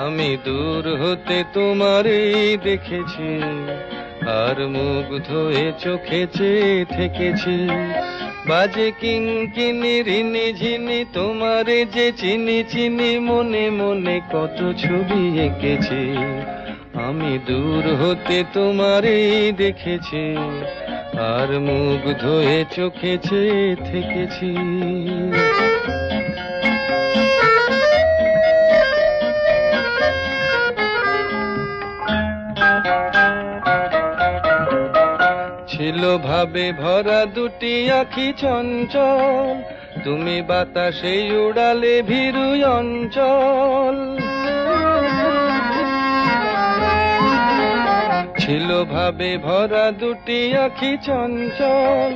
আমি দূর হতে তোমারই দেখেছি, আর মুগ্ধ হয়ে চোখে চেয়ে থেকেছি। বাজে কিঙ্কিনি রিনি ঝিনি তোমারে যে চিনি চিনি, মনে মনে কত ছবি এঁকেছি। আমি দূর হতে তোমারই দেখেছি, আর মুগ্ধ হয়ে চোখে চেয়ে থেকেছি। ছিল ভাবে ভরা দুটি আঁখি চঞ্চল, তুমি বাতাসে উড়ালে ভীরু অঞ্চল। ছিল ভাবে ভরা দুটি আঁখি চঞ্চল,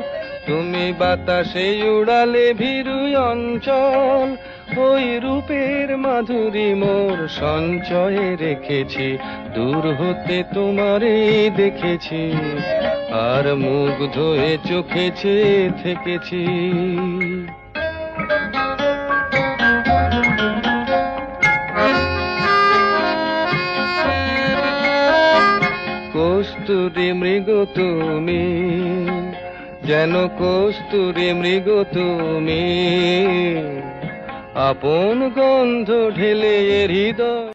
তুমি বাতাসে উড়ালে ভীরু অঞ্চল। ওই রূপের মাধুরী মোর সঞ্চয়ে রেখেছি, দূর হতে তোমারে দেখেছি, আর মুগ্ধ হয়ে চোখে চেয়ে থেকেছি। কস্তুরী মৃগ তুমি, যেন কস্তুরী মৃগ তুমি, আপন গন্ধ ঢেলে হৃদয়